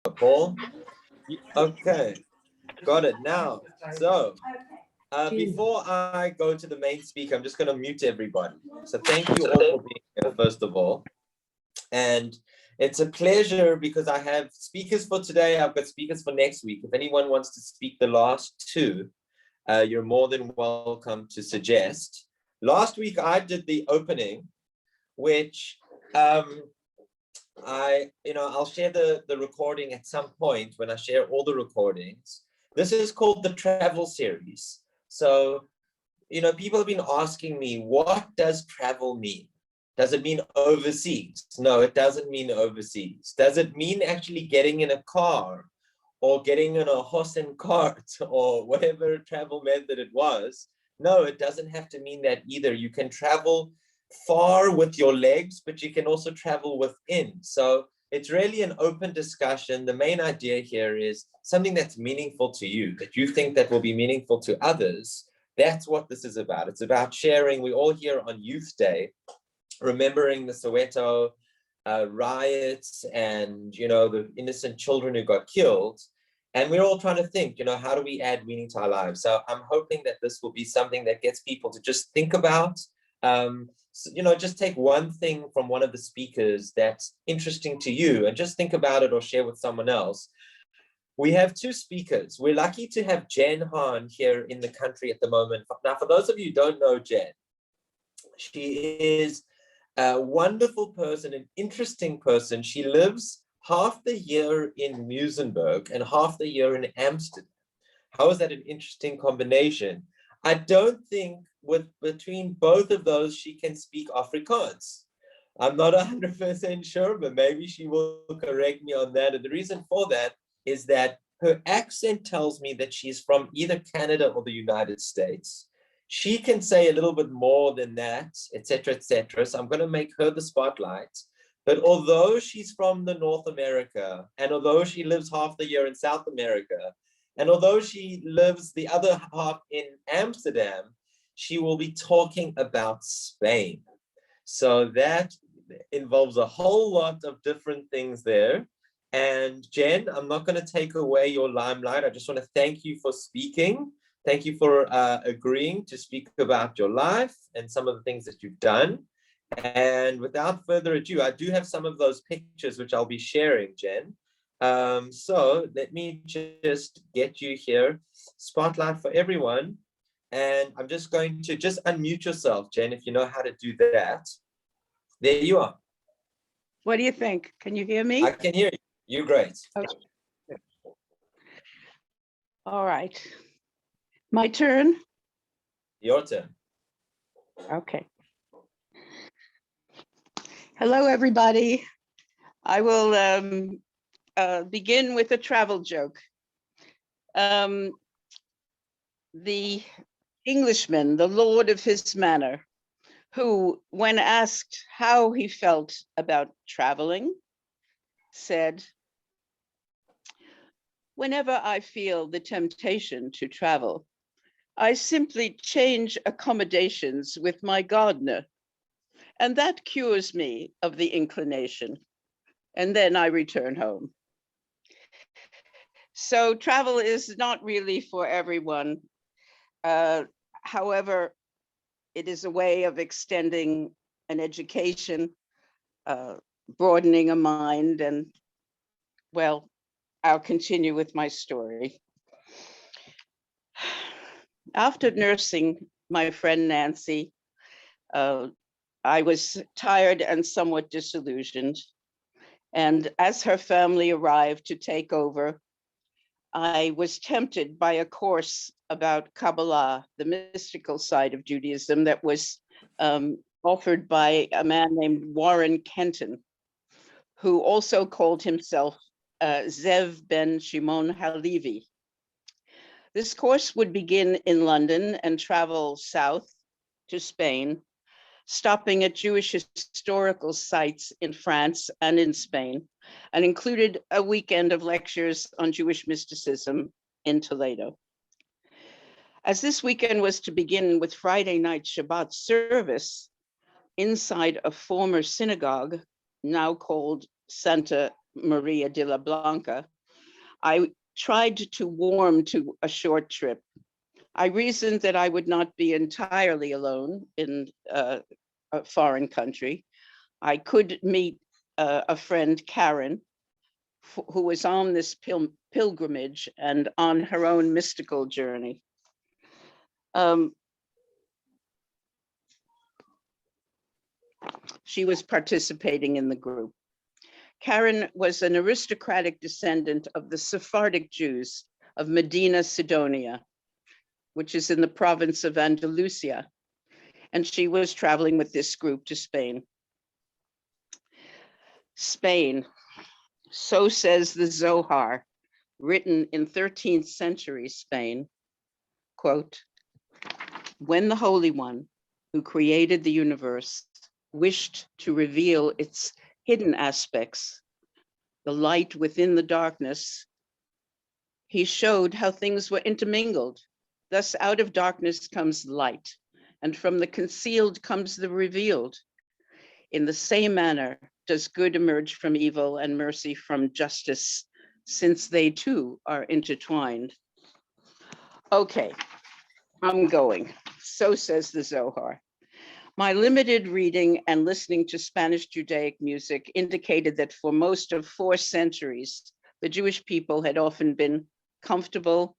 Paul. Okay, got it now. So before I go to the main speaker, I'm just going to mute everybody. So thank you all for being here, first of all. And it's a pleasure because I have speakers for today. I've got speakers for next week. If anyone wants to speak the last two, you're more than welcome to suggest. Last week, I did the opening, which I'll share the recording at some point when I share all the recordings. This is called the travel series. So, people have been asking me, what does travel mean? Does it mean overseas? No, it doesn't mean overseas. Does it mean actually getting in a car or getting in a horse and cart or whatever travel method it was? No, it doesn't have to mean that either. You can travel far with your legs, but you can also travel within. So it's really an open discussion. The main idea here is something that's meaningful to you, that you think that will be meaningful to others. That's what this is about. It's about sharing. We're all here on Youth Day, remembering the Soweto riots and, the innocent children who got killed. And we're all trying to think, how do we add meaning to our lives? So I'm hoping that this will be something that gets people to just think about, just take one thing from one of the speakers that's interesting to you and just think about it or share with someone else. We have two speakers. We're lucky to have Jen Hahn here in the country at the moment. Now, for those of you who don't know Jen, she is a wonderful person, an interesting person. She lives half the year in Muizenberg and half the year in Amsterdam. How is that an interesting combination? I don't think between both of those, she can speak Afrikaans. I'm not 100% sure, but maybe she will correct me on that. And the reason for that is that her accent tells me that she's from either Canada or the United States. She can say a little bit more than that, etc., etc. So I'm going to make her the spotlight. But although she's from the North America, and although she lives half the year in South America, and although she lives the other half in Amsterdam, she will be talking about Spain. So that involves a whole lot of different things there. And Jen, I'm not going to take away your limelight. I just want to thank you for speaking. Thank you for agreeing to speak about your life and some of the things that you've done. And without further ado, I do have some of those pictures which I'll be sharing, Jen. So let me just get you here. Spotlight for everyone. And I'm just going to unmute yourself, Jen, if you know how to do that. There you are. What do you think? Can you hear me? I can hear you. You're great. Okay. All right. My turn? Your turn. Okay. Hello, everybody. I will begin with a travel joke. The Englishman, the lord of his manor, who, when asked how he felt about traveling, said, "Whenever I feel the temptation to travel, I simply change accommodations with my gardener, and that cures me of the inclination, and then I return home." So travel is not really for everyone. However, it is a way of extending an education, broadening a mind, and, well, I'll continue with my story. After nursing my friend Nancy, I was tired and somewhat disillusioned. And as her family arrived to take over, I was tempted by a course about Kabbalah, the mystical side of Judaism, that was offered by a man named Warren Kenton, who also called himself Zev ben Shimon Halevi. This course would begin in London and travel south to Spain, stopping at Jewish historical sites in France and in Spain, and included a weekend of lectures on Jewish mysticism in Toledo. As this weekend was to begin with Friday night Shabbat service inside a former synagogue, now called Santa Maria de la Blanca, I tried to warm to a short trip. I reasoned that I would not be entirely alone in a foreign country. I could meet a friend, Karen, who was on this pilgrimage and on her own mystical journey. She was participating in the group. Karen was an aristocratic descendant of the Sephardic Jews of Medina, Sidonia, which is in the province of Andalusia, and she was traveling with this group to Spain. Spain, so says the Zohar, written in 13th century Spain, quote, when the Holy One, who created the universe, wished to reveal its hidden aspects, the light within the darkness, he showed how things were intermingled. Thus out of darkness comes light, and from the concealed comes the revealed. In the same manner does good emerge from evil and mercy from justice, since they too are intertwined. Okay, I'm going. So says the Zohar. My limited reading and listening to Spanish Judaic music indicated that for most of 4 centuries, the Jewish people had often been comfortable,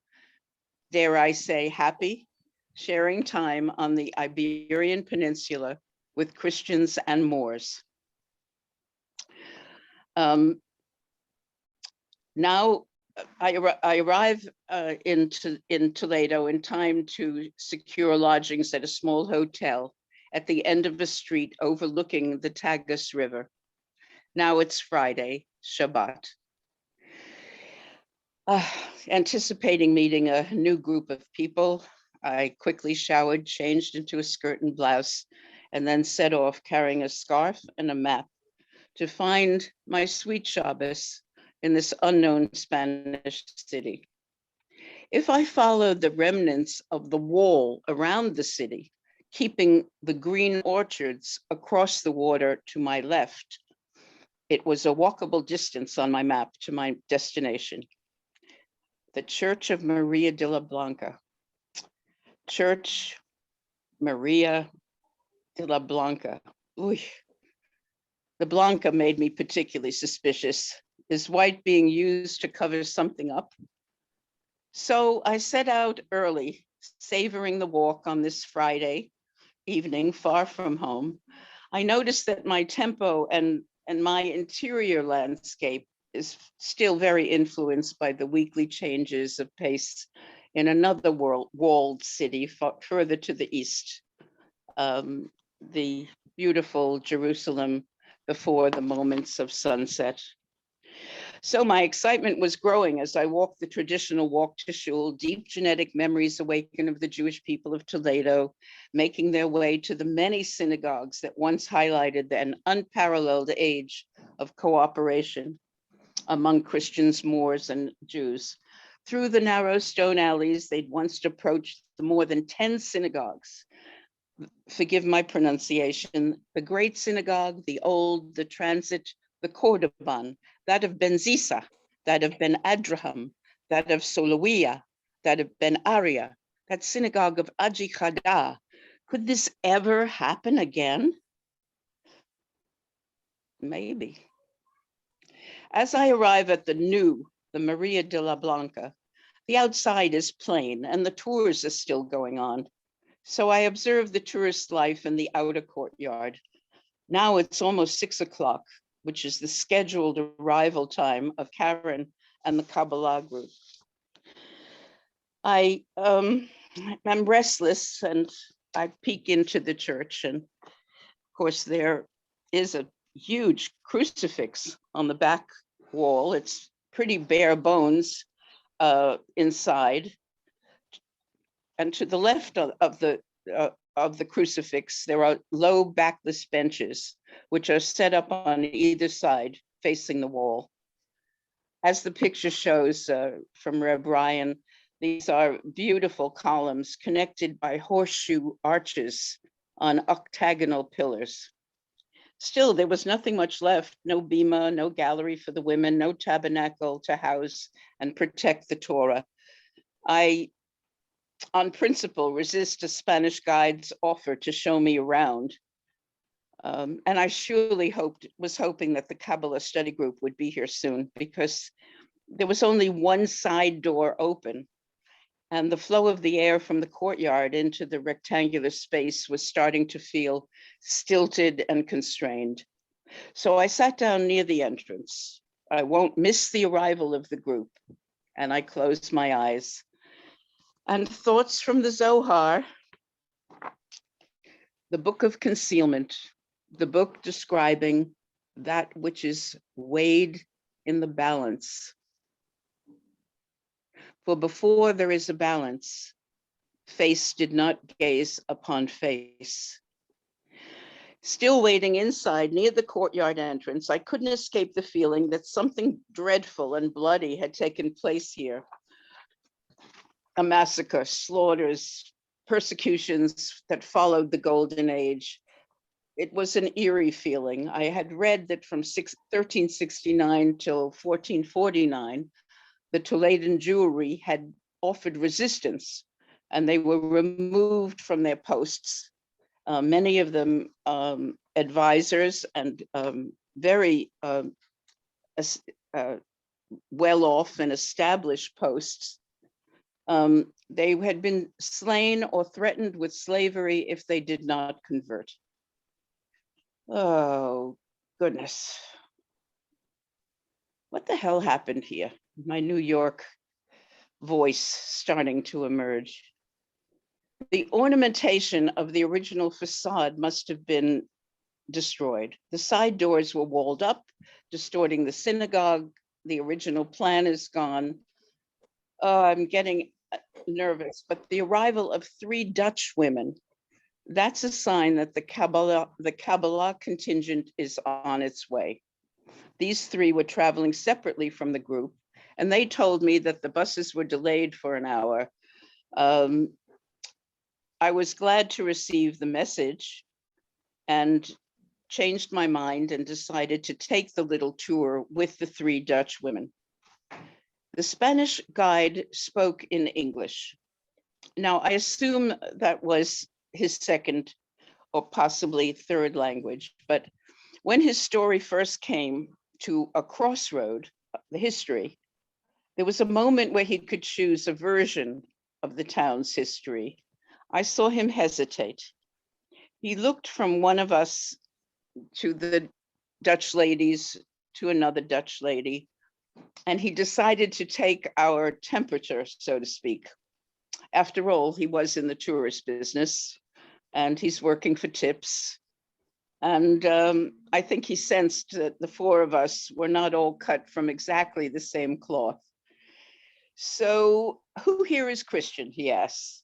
dare I say, happy, sharing time on the Iberian Peninsula with Christians and Moors. Now I arrive in Toledo in time to secure lodgings at a small hotel at the end of a street overlooking the Tagus River. Now it's Friday, Shabbat. Anticipating meeting a new group of people, I quickly showered, changed into a skirt and blouse, and then set off carrying a scarf and a map to find my sweet Shabbos in this unknown Spanish city. If I followed the remnants of the wall around the city, keeping the green orchards across the water to my left, it was a walkable distance on my map to my destination. The Church of Maria de la Blanca. Church Maria de la Blanca. Ooh. The Blanca made me particularly suspicious. Is white being used to cover something up? So I set out early, savoring the walk on this Friday evening, far from home. I noticed that my tempo and my interior landscape is still very influenced by the weekly changes of pace in another walled city further to the east, the beautiful Jerusalem before the moments of sunset. So my excitement was growing as I walked the traditional walk to shul. Deep genetic memories awaken of the Jewish people of Toledo, making their way to the many synagogues that once highlighted an unparalleled age of cooperation among Christians, Moors, and Jews. Through the narrow stone alleys, they'd once approached the more than 10 synagogues. Forgive my pronunciation, the Great Synagogue, the Old, the Transit, the Cordoban, that of Ben Zisa, that of Ben Adraham, that of Solowiya, that of Ben Aria, that synagogue of Aji Chada. Could this ever happen again? Maybe. As I arrive at the Maria de la Blanca, the outside is plain and the tours are still going on. So I observe the tourist life in the outer courtyard. Now it's almost 6 o'clock, which is the scheduled arrival time of Karen and the Kabbalah group. I am restless and I peek into the church, and of course there is a huge crucifix on the back wall. It's pretty bare bones inside. And to the left of the crucifix, there are low backless benches, which are set up on either side facing the wall. As the picture shows from Reb Ryan, these are beautiful columns connected by horseshoe arches on octagonal pillars. Still, there was nothing much left, no bima, no gallery for the women, no tabernacle to house and protect the Torah. I, on principle, resist a Spanish guide's offer to show me around. And I surely was hoping that the Kabbalah study group would be here soon, because there was only one side door open, and the flow of the air from the courtyard into the rectangular space was starting to feel stilted and constrained. So I sat down near the entrance. I won't miss the arrival of the group. And I closed my eyes. And thoughts from the Zohar, the book of concealment, the book describing that which is weighed in the balance. For before there is a balance, face did not gaze upon face. Still waiting inside near the courtyard entrance, I couldn't escape the feeling that something dreadful and bloody had taken place here. A massacre, slaughters, persecutions that followed the Golden Age. It was an eerie feeling. I had read that from 1369 till 1449, the Toledan Jewry had offered resistance, and they were removed from their posts. Many of them advisors and very well-off and established posts. They had been slain or threatened with slavery if they did not convert. Oh, goodness. What the hell happened here? My New York voice starting to emerge. The ornamentation of the original facade must have been destroyed. The side doors were walled up, distorting the synagogue. The original plan is gone. I'm getting nervous, but the arrival of 3 Dutch women, that's a sign that the Kabbalah contingent is on its way. These 3 were traveling separately from the group, and they told me that the buses were delayed for an hour. I was glad to receive the message and changed my mind and decided to take the little tour with the 3 Dutch women. The Spanish guide spoke in English. Now, I assume that was his second or possibly third language, but when his story first came to a crossroad, the history, there was a moment where he could choose a version of the town's history. I saw him hesitate. He looked from one of us to the Dutch ladies to another Dutch lady, and he decided to take our temperature, so to speak. After all, he was in the tourist business and he's working for tips. And I think he sensed that the 4 of us were not all cut from exactly the same cloth. So, who here is Christian, he asks.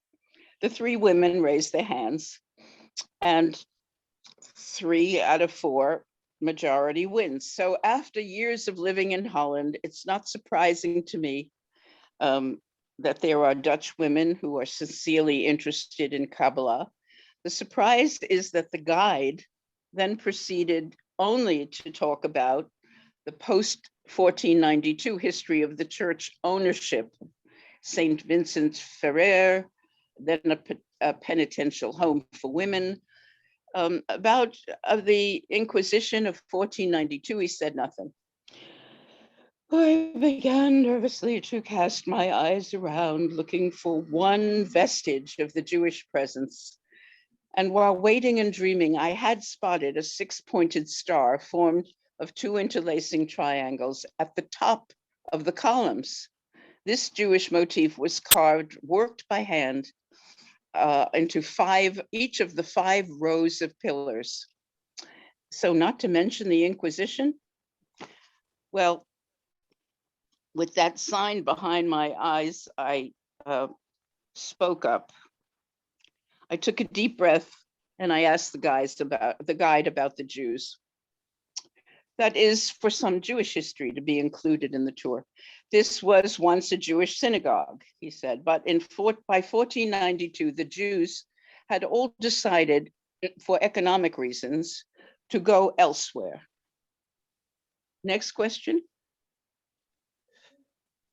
The 3 women raised their hands, and 3 out of 4 majority wins. So after years of living in Holland, it's not surprising to me that there are Dutch women who are sincerely interested in Kabbalah. The surprise is that the guide then proceeded only to talk about the post-1492 history of the church ownership, St. Vincent Ferrer, then a penitential home for women. About the Inquisition of 1492, he said nothing. I began nervously to cast my eyes around, looking for one vestige of the Jewish presence. And while waiting and dreaming, I had spotted a 6-pointed star formed of 2 interlacing triangles at the top of the columns. This Jewish motif was carved, worked by hand, into each of the 5 rows of pillars. So not to mention the Inquisition. Well, with that sign behind my eyes, I spoke up. I took a deep breath and I asked the guide about the Jews. That is for some Jewish history to be included in the tour. This was once a Jewish synagogue, he said, but by 1492, the Jews had all decided, for economic reasons, to go elsewhere. Next question.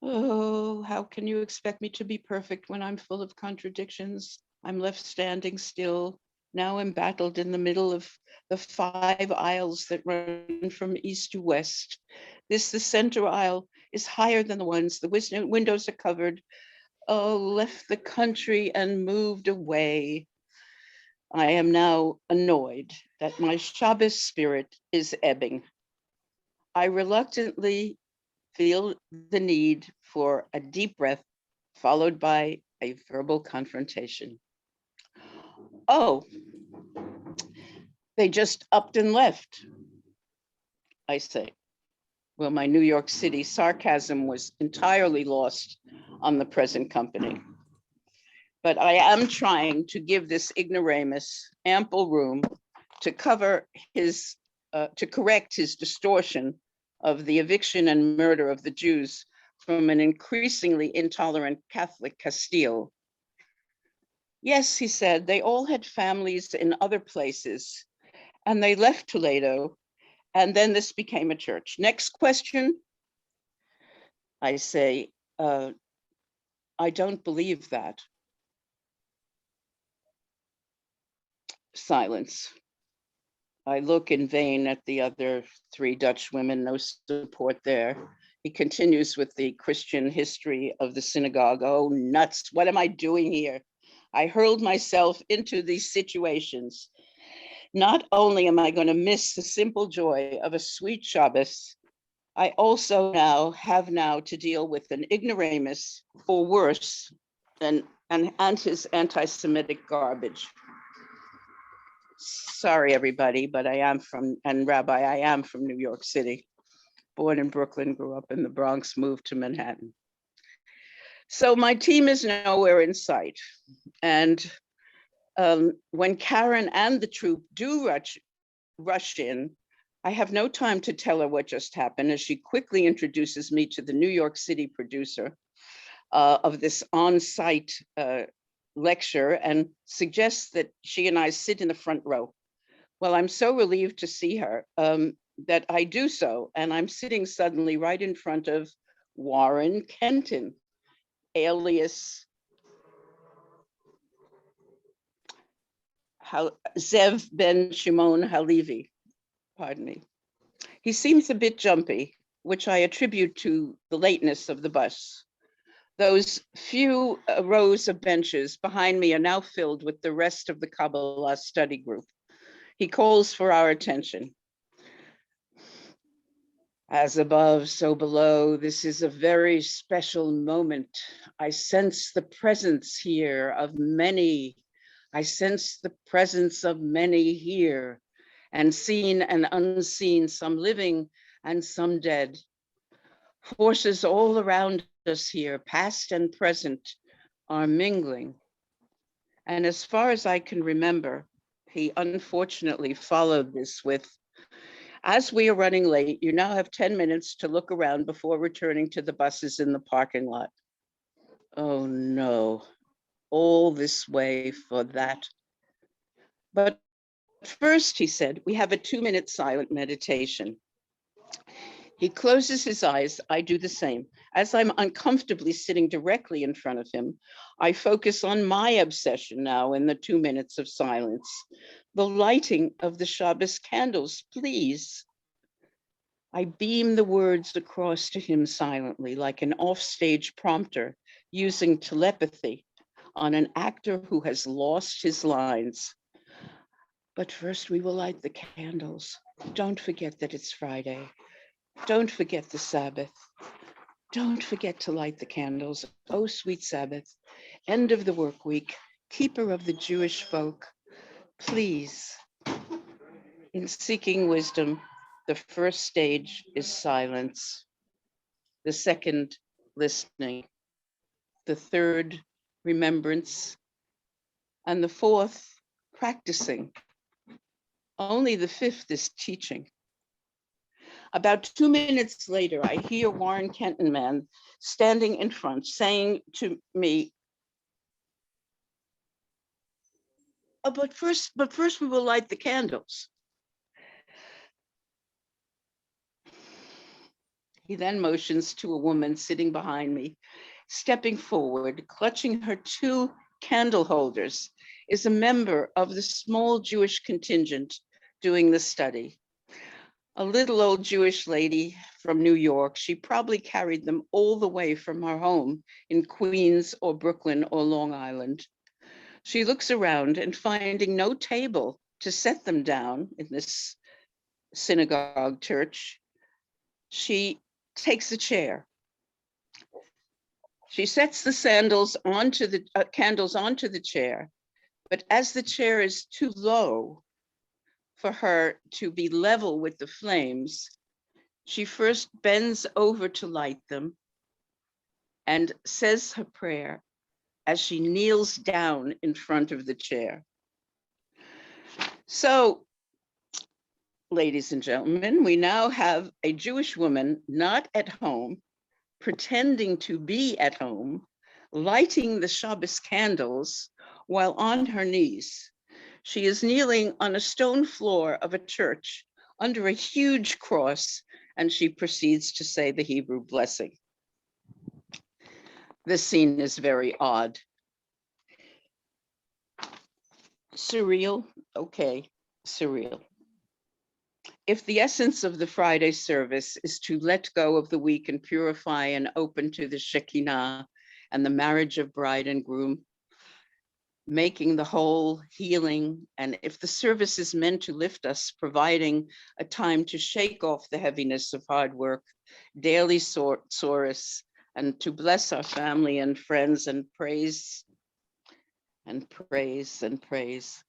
Oh, how can you expect me to be perfect when I'm full of contradictions? I'm left standing still, now embattled in the middle of the 5 aisles that run from east to west. The center aisle, is higher than the ones. The windows are covered. Oh, left the country and moved away. I am now annoyed that my Shabbos spirit is ebbing. I reluctantly feel the need for a deep breath, followed by a verbal confrontation. Oh, they just upped and left, I say. Well, my New York City sarcasm was entirely lost on the present company. But I am trying to give this ignoramus ample room to cover his, to correct his distortion of the eviction and murder of the Jews from an increasingly intolerant Catholic Castile. Yes, he said, they all had families in other places, and they left Toledo, and then this became a church. Next question. I say, I don't believe that. Silence. I look in vain at the other 3 Dutch women, no support there. He continues with the Christian history of the synagogue. Oh, nuts, what am I doing here? I hurled myself into these situations. Not only am I going to miss the simple joy of a sweet Shabbos, I also have to deal with an ignoramus, or worse, and his anti-Semitic garbage. Sorry, everybody, but I am from, and Rabbi, I am from New York City. Born in Brooklyn, grew up in the Bronx, moved to Manhattan. So my team is nowhere in sight. And when Karen and the troupe do rush in, I have no time to tell her what just happened, as she quickly introduces me to the New York City producer of this on-site lecture and suggests that she and I sit in the front row. Well, I'm so relieved to see her that I do so, and I'm sitting suddenly right in front of Warren Kenton, alias Zev Ben Shimon Halevi, pardon me. He seems a bit jumpy, which I attribute to the lateness of the bus. Those few rows of benches behind me are now filled with the rest of the Kabbalah study group. He calls for our attention. As above, so below, this is a very special moment. I sense the presence here of many. I sense the presence of many here, and seen and unseen, some living and some dead. Forces all around us here, past and present, are mingling. And as far as I can remember, he unfortunately followed this with, as we are running late, you now have 10 minutes to look around before returning to the buses in the parking lot. Oh no, all this way for that. But first, he said, we have a 2-minute silent meditation. He closes his eyes, I do the same. As I'm uncomfortably sitting directly in front of him, I focus on my obsession now in the 2 minutes of silence. The lighting of the Shabbos candles, please. I beam the words across to him silently, like an offstage prompter using telepathy on an actor who has lost his lines. But first we will light the candles. Don't forget that it's Friday. Don't forget the Sabbath. Don't forget to light the candles. Oh, sweet Sabbath, end of the work week, keeper of the Jewish folk, please. In seeking wisdom, the first stage is silence. The second, listening. The third, remembrance. And the fourth, practicing. Only the fifth is teaching. About 2 minutes later, I hear Warren Kenton man standing in front saying to me, oh, but first we will light the candles. He then motions to a woman sitting behind me, stepping forward, clutching her two candle holders, is a member of the small Jewish contingent doing the study. A little old Jewish lady from New York. She probably carried them all the way from her home in Queens or Brooklyn or Long Island. She looks around and finding no table to set them down in this synagogue church, she takes a chair. She sets the candles onto the chair, but as the chair is too low for her to be level with the flames, she first bends over to light them and says her prayer as she kneels down in front of the chair. So, ladies and gentlemen, we now have a Jewish woman not at home, pretending to be at home, lighting the Shabbos candles while on her knees. She is kneeling on a stone floor of a church under a huge cross, and she proceeds to say the Hebrew blessing. This scene is very odd. Surreal, okay, surreal. If the essence of the Friday service is to let go of the weak and purify and open to the Shekinah and the marriage of bride and groom, making the whole, healing, and if the service is meant to lift us, providing a time to shake off the heaviness of hard work, daily solace, and to bless our family and friends and praise and praise and praise,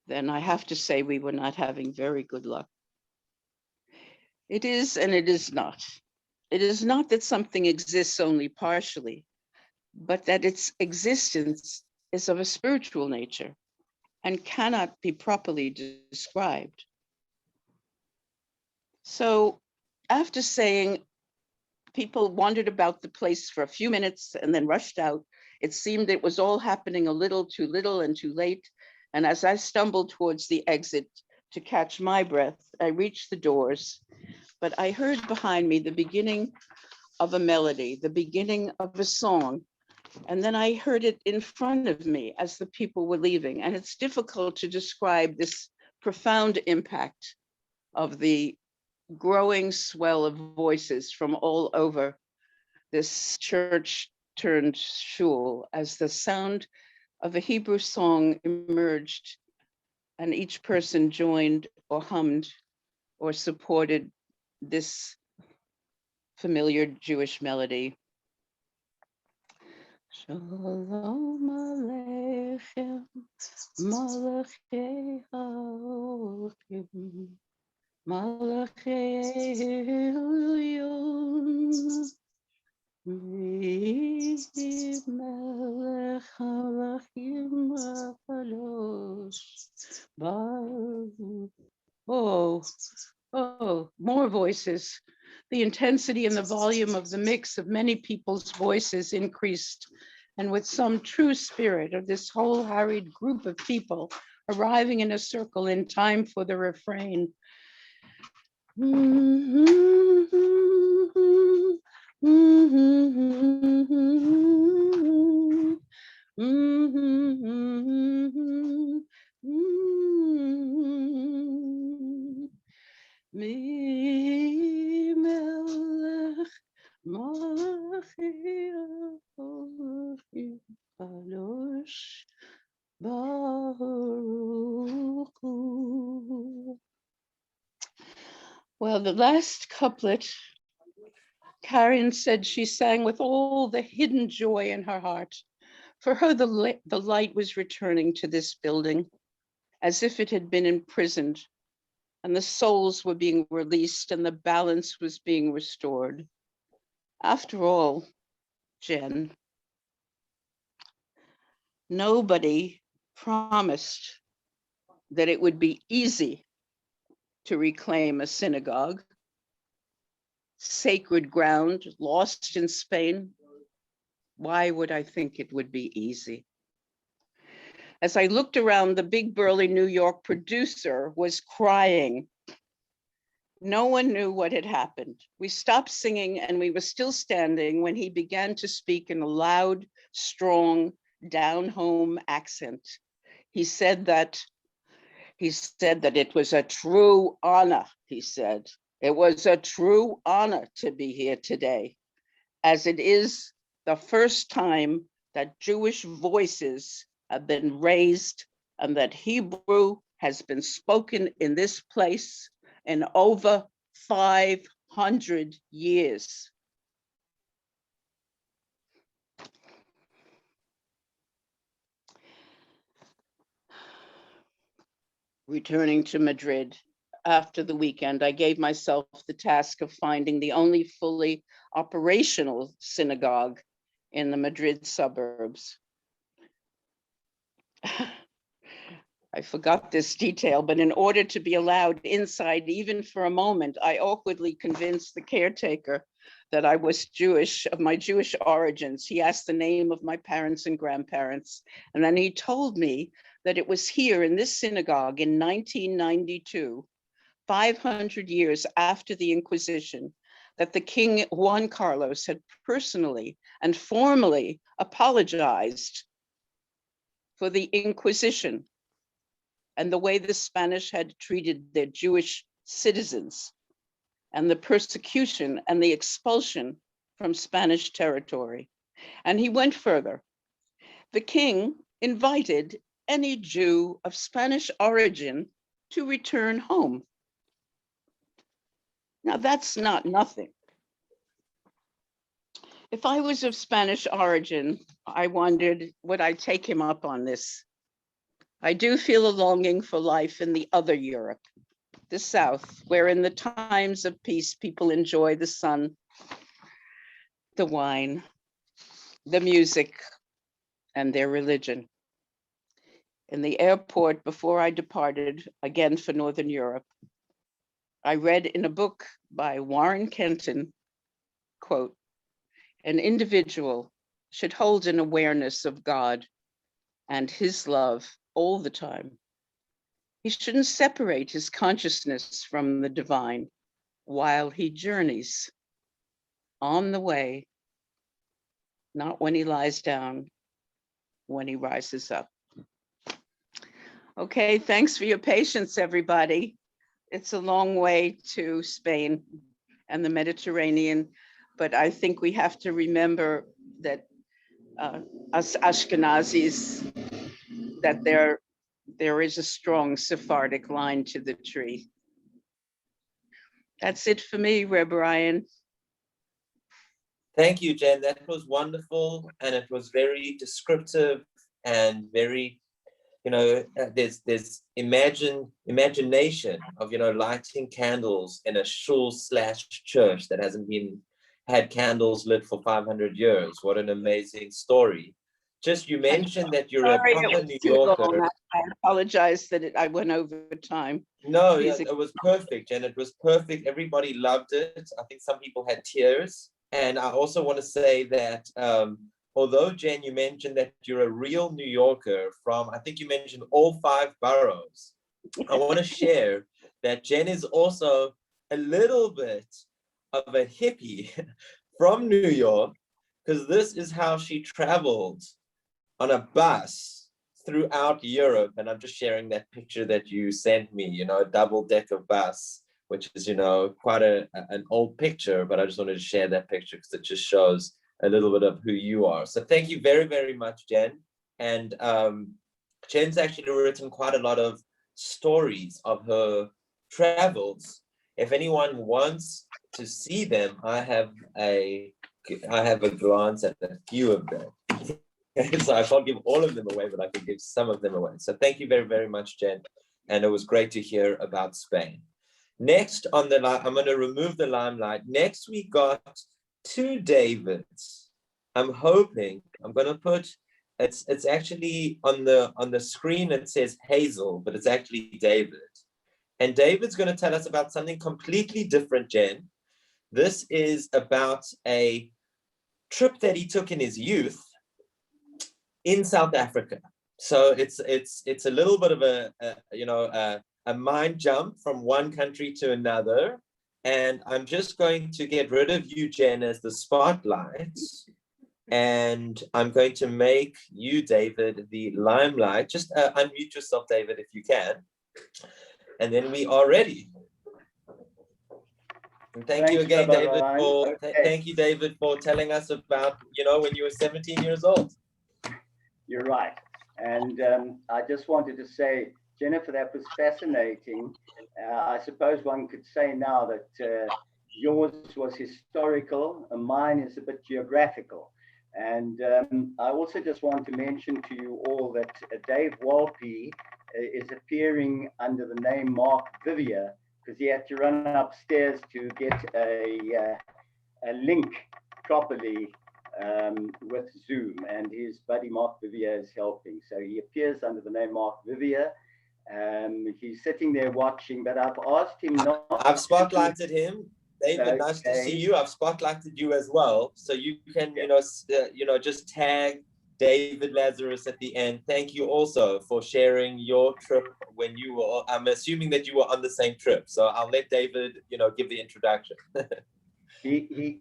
then I have to say we were not having very good luck. It is and it is not. It is not that something exists only partially, but that its existence is of a spiritual nature and cannot be properly described. So after saying people wandered about the place for a few minutes and then rushed out, it seemed it was all happening a little and too late. And as I stumbled towards the exit to catch my breath, I reached the doors, but I heard behind me the beginning of a melody, the beginning of a song. And then I heard it in front of me as the people were leaving. And it's difficult to describe this profound impact of the growing swell of voices from all over this church turned shul as the sound of a Hebrew song emerged and each person joined or hummed or supported this familiar Jewish melody. Shalom Aleichem, Malachei HaOchim, Malachei Elyon, Melech HaMelachim HaKadosh, Baruch. Oh, more voices. The intensity and the volume of the mix of many people's voices increased, and with some true spirit of this whole harried group of people arriving in a circle in time for the refrain. Mi melech malachi kadosh baruch hu. Well, the last couplet, Karen said she sang with all the hidden joy in her heart. For her, the light was returning to this building as if it had been imprisoned, and the souls were being released and the balance was being restored. After all, Jen, nobody promised that it would be easy to reclaim a synagogue, sacred ground, lost in Spain. Why would I think it would be easy? As I looked around, the big burly New York producer was crying No one knew what had happened. We stopped singing and we were still standing when he began to speak in a loud, strong, down-home accent. He said that it was a true honor, he said. It was a true honor to be here today, as it is the first time that Jewish voices have been raised and that Hebrew has been spoken in this place in over 500 years. Returning to Madrid after the weekend, I gave myself the task of finding the only fully operational synagogue in the Madrid suburbs. I forgot this detail, but in order to be allowed inside, even for a moment, I awkwardly convinced the caretaker that I was Jewish, of my Jewish origins. He asked the name of my parents and grandparents, and then he told me that it was here in this synagogue in 1992, 500 years after the Inquisition, that the King Juan Carlos had personally and formally apologized for the Inquisition and the way the Spanish had treated their Jewish citizens and the persecution and the expulsion from Spanish territory. And he went further. The king invited any Jew of Spanish origin to return home. Now that's not nothing. If I was of Spanish origin, I wondered, would I take him up on this? I do feel a longing for life in the other Europe, the South, where in the times of peace, people enjoy the sun, the wine, the music, and their religion. In the airport, before I departed, again for Northern Europe, I read in a book by Warren Kenton, quote, "An individual should hold an awareness of God and his love all the time. He shouldn't separate his consciousness from the divine while he journeys on the way, not when he lies down, when he rises up." Okay, thanks for your patience, everybody. It's a long way to Spain and the Mediterranean, but I think we have to remember that us Ashkenazis, that there is a strong Sephardic line to the tree. That's it for me, Reb Ryan. Thank you, Jen. That was wonderful, and it was very descriptive and very, there's imagination of, lighting candles in a shul/church that hasn't had candles lit for 500 years. What an amazing story. Just, you mentioned that you're Sorry, a proper New too long. Yorker. I apologize that I went over time. No, yeah, it was perfect, Jen. It was perfect. Everybody loved it. I think some people had tears. And I also want to say that although, Jen, you mentioned that you're a real New Yorker from, I think you mentioned all 5 boroughs. I want to share that Jen is also a little bit of a hippie from New York, because this is how she traveled on a bus throughout Europe. And I'm just sharing that picture that you sent me, a double-decker bus, which is, quite an old picture, but I just wanted to share that picture because it just shows a little bit of who you are. So thank you very, very much, Jen. And Jen's actually written quite a lot of stories of her travels. If anyone wants to see them, I have a glance at a few of them. So I can't give all of them away, but I can give some of them away. So thank you very, very much, Jen. And it was great to hear about Spain. Next on the line, I'm going to remove the limelight. Next, we got 2 Davids. I'm hoping I'm going to put, it's actually on the screen, it says Hazel, but it's actually David. And David's going to tell us about something completely different, Jen. This is about a trip that he took in his youth in South Africa. So it's a little bit of a mind jump from one country to another. And I'm just going to get rid of you, Jen, as the spotlight. And I'm going to make you, David, the limelight. Just unmute yourself, David, if you can. And then we are ready. And thank you again, Rabbi David, Ryan. for Okay. thank you, David, for telling us about, when you were 17 years old. You're right. And I just wanted to say, Jennifer, that was fascinating. I suppose one could say now that yours was historical and mine is a bit geographical. And I also just want to mention to you all that Dave Walpe is appearing under the name Mark Vivier, because he had to run upstairs to get a link properly with Zoom, and his buddy Mark Vivier is helping. So he appears under the name Mark Vivier. He's sitting there watching, but I've asked him not. I've spotlighted him. David, Okay. nice to see you. I've spotlighted you as well, so you can, just tag David Lazarus at the end. Thank you also for sharing your trip when you were. I'm assuming that you were on the same trip, so I'll let David, give the introduction. He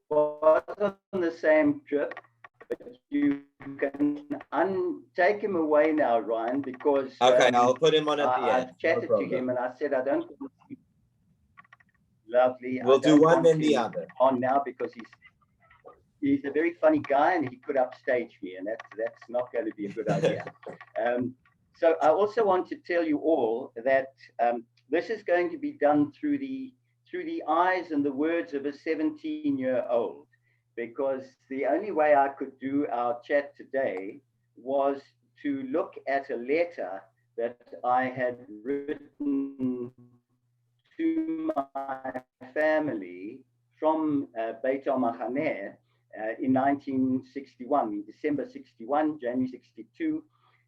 was on the same trip, but you can take him away now, Ryan, because okay, I'll put him on at the end. I've chatted to him and I said I don't. Lovely. We'll do one then the other. On now because he's a very funny guy and he could upstage me, and that's not going to be a good idea. So I also want to tell you all that this is going to be done through the eyes and the words of a 17-year-old, because the only way I could do our chat today was to look at a letter that I had written to my family from Beit al-Machaneh in 1961, in December 61, January 62.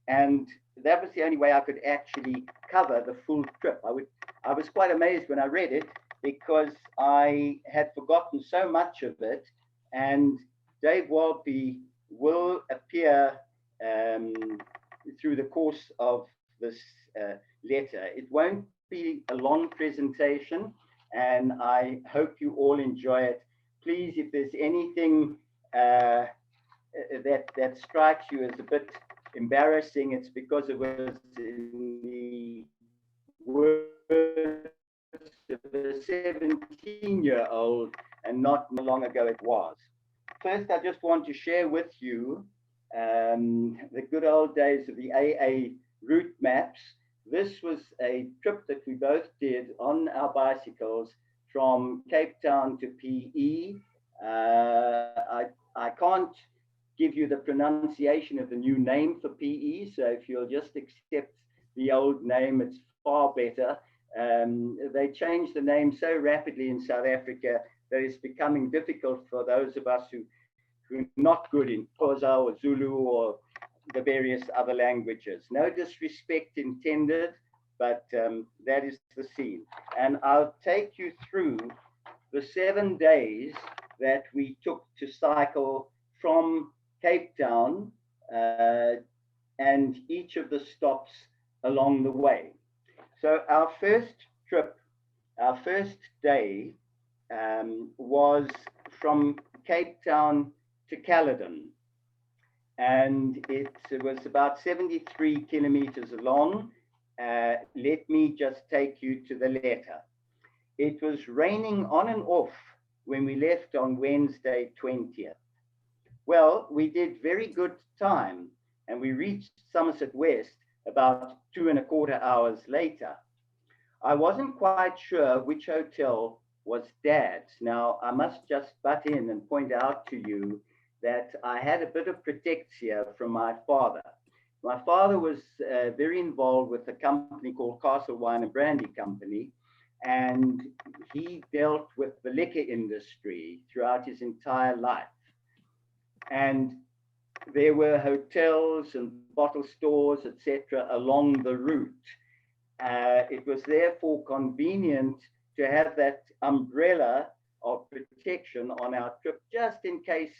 And that was the only way I could actually cover the full trip. I was quite amazed when I read it, because I had forgotten so much of it. And Dave Walpe will appear through the course of this letter. It won't be a long presentation, and I hope you all enjoy it. Please, if there's anything that strikes you as a bit embarrassing, it's because it was in the words of a 17-year-old and not long ago it was. First, I just want to share with you the good old days of the AA route maps. This was a trip that we both did on our bicycles from Cape Town to PE. I can't give you the pronunciation of the new name for PE, so if you'll just accept the old name, it's far better. They changed the name so rapidly in South Africa that it's becoming difficult for those of us who are not good in Xhosa or Zulu or the various other languages. No disrespect intended, but that is the scene. And I'll take you through the 7 days that we took to cycle from Cape Town and each of the stops along the way. So our first trip, our first day was from Cape Town to Caledon. And it was about 73 kilometers long. Let me just take you to the letter. It was raining on and off when we left on Wednesday 20th. Well, we did very good time, and we reached Somerset West about 2.25 hours later. I wasn't quite sure which hotel was Dad's. Now, I must just butt in and point out to you that I had a bit of protexia from my father. My father was very involved with a company called Castle Wine and Brandy Company, and he dealt with the liquor industry throughout his entire life. And there were hotels and bottle stores, etc., along the route. It was therefore convenient to have that umbrella of protection on our trip, just in case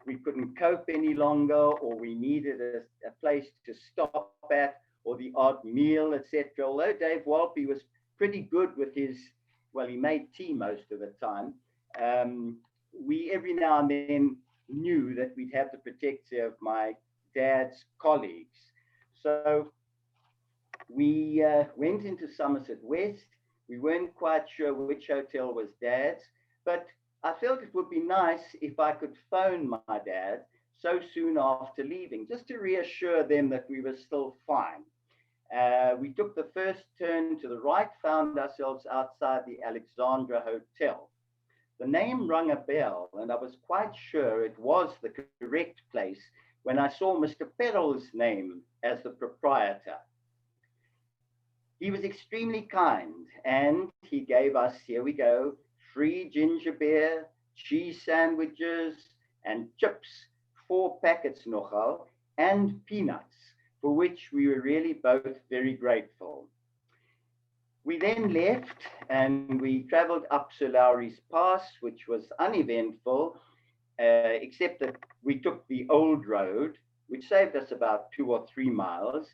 we couldn't cope any longer, or we needed a place to stop at, or the odd meal, etc. Although Dave Walpe was pretty good with his well, he made tea most of the time. We every now and then knew that we'd have the protection of my dad's colleagues. So we went into Somerset West. We weren't quite sure which hotel was dad's, but I felt it would be nice if I could phone my dad so soon after leaving, just to reassure them that we were still fine. We took the first turn to the right, found ourselves outside the Alexandra Hotel. The name rung a bell, and I was quite sure it was the correct place when I saw Mr. Perrell's name as the proprietor. He was extremely kind, and he gave us, here we go, free ginger beer, cheese sandwiches, and chips, 4 packets nogal, and peanuts, for which we were really both very grateful. We then left and we traveled up Sir Lowry's Pass, which was uneventful, except that we took the old road, which saved us about 2 or 3 miles.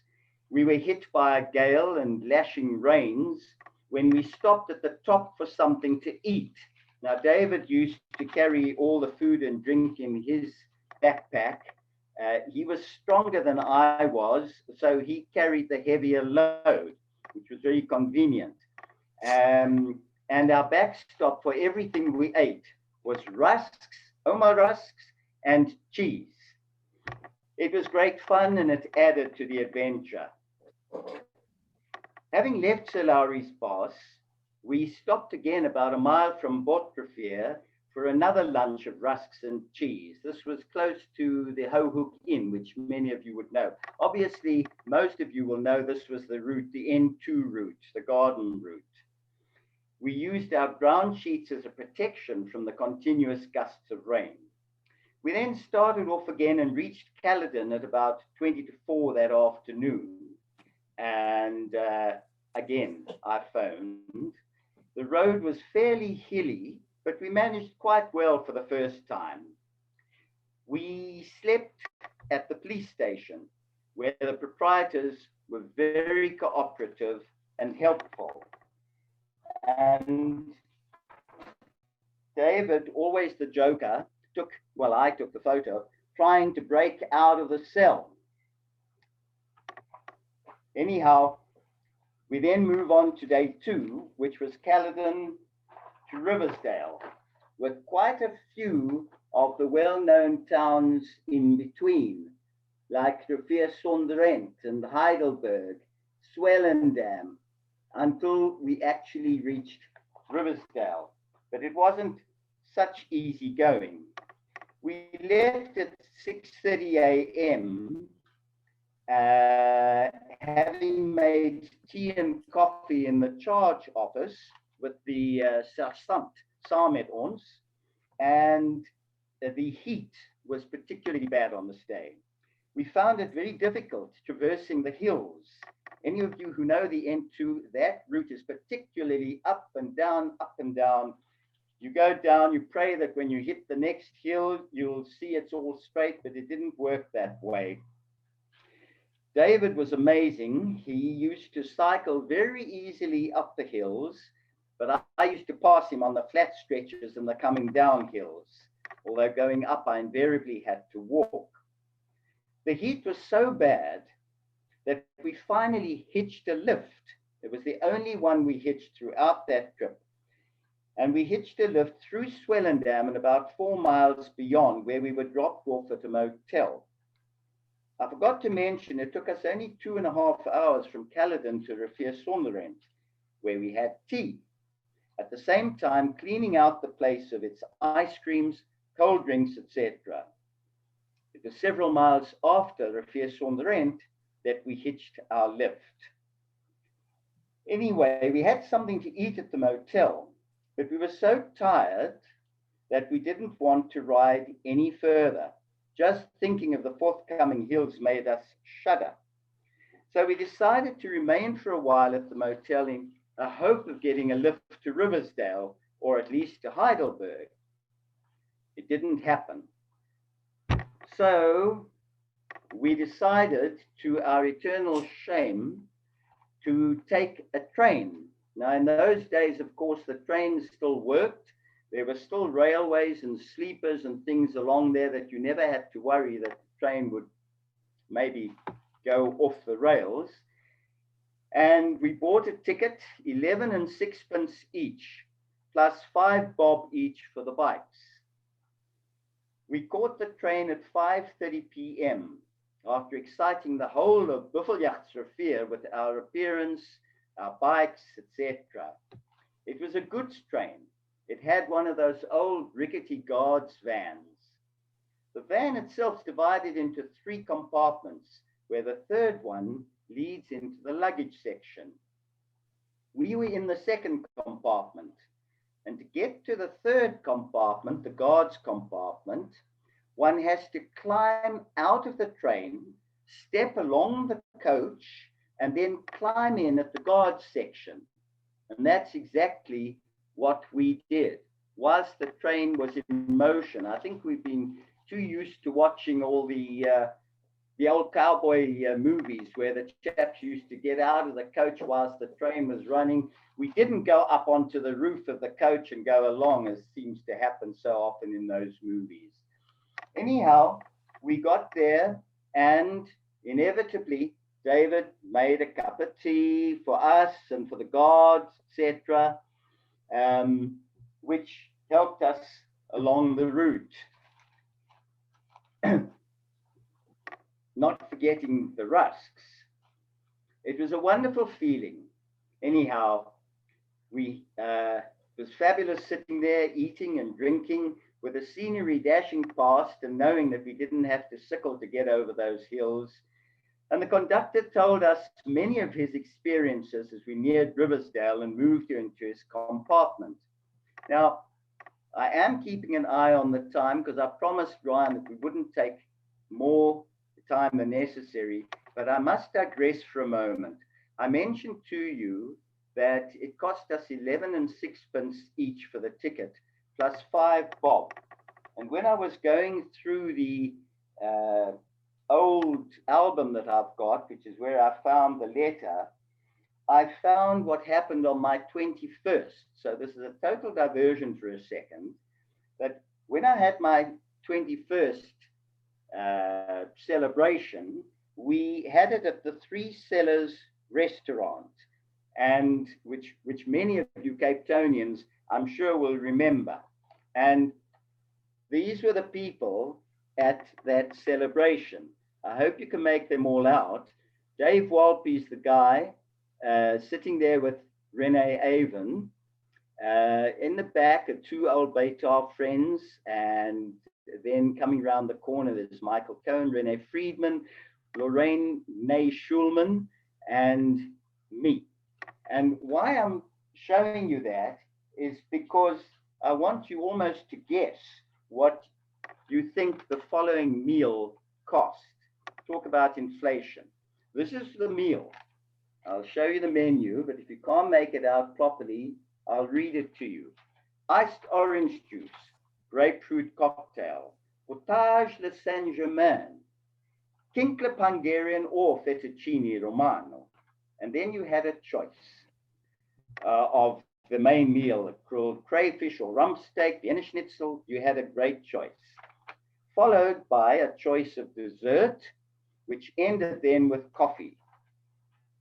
We were hit by a gale and lashing rains when we stopped at the top for something to eat. Now, David used to carry all the food and drink in his backpack. He was stronger than I was, so he carried the heavier load, which was very convenient. And our backstop for everything we ate was rusks, Oma rusks, and cheese. It was great fun, and it added to the adventure. Having left Sir Lowry's Pass, we stopped again about a mile from Botprefeer for another lunch of rusks and cheese. This was close to the Hohook Inn, which many of you would know. Obviously, most of you will know this was the route, the N2 route, the garden route. We used our ground sheets as a protection from the continuous gusts of rain. We then started off again and reached Caledon at about 20 to 4 that afternoon. And again, I phoned. The road was fairly hilly, but we managed quite well for the first time. We slept at the police station, where the proprietors were very cooperative and helpful. And David, always the joker, I took the photo, trying to break out of the cell. Anyhow, we then move on to day 2, which was Caledon to Riversdale, with quite a few of the well-known towns in between, like Riviersonderend and Heidelberg, Swellendam, until we actually reached Riversdale. But it wasn't such easy going. We left at 6:30 a.m., having made tea and coffee in the charge office with the sergeant saam met ons, and the heat was particularly bad on this day. We found it very difficult traversing the hills. Any of you who know the N2, that route is particularly up and down, up and down. You go down, you pray that when you hit the next hill, you'll see it's all straight, but it didn't work that way. David was amazing. He used to cycle very easily up the hills, but I used to pass him on the flat stretches and the coming down hills. Although going up, I invariably had to walk. The heat was so bad that we finally hitched a lift. It was the only one we hitched throughout that trip. And we hitched a lift through Swellendam and about 4 miles beyond, where we were dropped off at a motel. I forgot to mention it took us only 2.5 hours from Caledon to Riviersonderend, where we had tea. At the same time, cleaning out the place of its ice creams, cold drinks, etc. It was several miles after Riviersonderend that we hitched our lift. Anyway, we had something to eat at the motel, but we were so tired that we didn't want to ride any further. Just thinking of the forthcoming hills made us shudder. So we decided to remain for a while at the motel in a hope of getting a lift to Riversdale, or at least to Heidelberg. It didn't happen. So we decided, to our eternal shame, to take a train Now, in those days, of course, the trains still worked. There were still railways and sleepers and things along there that you never had to worry that the train would maybe go off the rails. And we bought a ticket, 11 and sixpence each, plus 5 bob each for the bikes. We caught the train at 5:30 p.m. after exciting the whole of Buffeljachtsrivier with our appearance, our bikes, etc. It was a goods train. It had one of those old rickety guards vans. The van itself is divided into 3 compartments, where the third one leads into the luggage section. We were in the second compartment, and to get to the third compartment, the guards compartment, one has to climb out of the train, step along the coach, and then climb in at the guards section. And that's exactly what we did whilst the train was in motion. I think we've been too used to watching all the old cowboy movies where the chaps used to get out of the coach whilst the train was running. We didn't go up onto the roof of the coach and go along, as seems to happen so often in those movies. Anyhow, we got there, and inevitably David made a cup of tea for us and for the guards, etc., which helped us along the route. Not forgetting the rusks. It was a wonderful feeling. Anyhow, it was fabulous sitting there eating and drinking with the scenery dashing past and knowing that we didn't have to sickle to get over those hills. And the conductor told us many of his experiences as we neared Riversdale and moved into his compartment. Now, I am keeping an eye on the time because I promised Ryan that we wouldn't take more time than necessary, but I must digress for a moment. I mentioned to you that it cost us 11 and sixpence each for the ticket, plus 5 bob. And when I was going through the old album that I've got, which is where I found the letter, I found what happened on my 21st. So this is a total diversion for a second. But when I had my 21st celebration, we had it at the Three Cellars restaurant, and which many of you Cape Townians I'm sure will remember. And these were the people at that celebration. I hope you can make them all out. Dave Walpy's the guy sitting there with Renee Avon. In the back are 2 old Beitar friends, and then coming around the corner, there's Michael Cohen, Renee Friedman, Lorraine Ney Schulman, and me. And why I'm showing you that is because I want you almost to guess what you think the following meal cost. Talk about inflation. This is the meal. I'll show you the menu, but if you can't make it out properly, I'll read it to you. Iced orange juice, grapefruit cocktail, potage le Saint-Germain, Kinkler Hungarian or fettuccine romano. And then you had a choice of the main meal, grilled crayfish or rump steak, Vienna schnitzel. You had a great choice, followed by a choice of dessert, which ended then with coffee.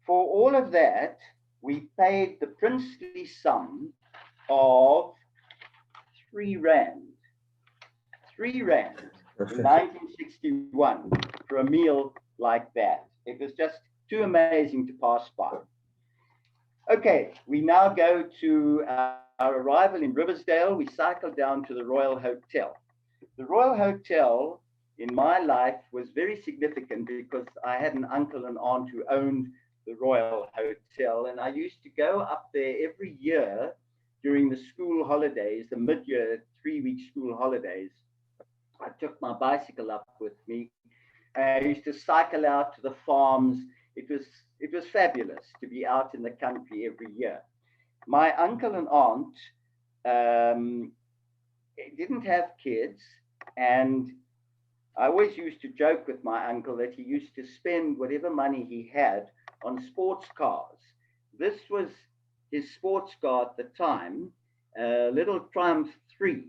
For all of that, we paid the princely sum of 3 rand. 3 rand in 1961 for a meal like that. It was just too amazing to pass by. Okay, we now go to our arrival in Riversdale. We cycled down to the Royal Hotel. The Royal Hotel in my life was very significant because I had an uncle and aunt who owned the Royal Hotel, and I used to go up there every year during the school holidays, the mid-year 3-week school holidays. I took my bicycle up with me. I used to cycle out to the farms. It was fabulous to be out in the country every year. My uncle and aunt didn't have kids, and I always used to joke with my uncle that he used to spend whatever money he had on sports cars. This was his sports car at the time, a little Triumph 3.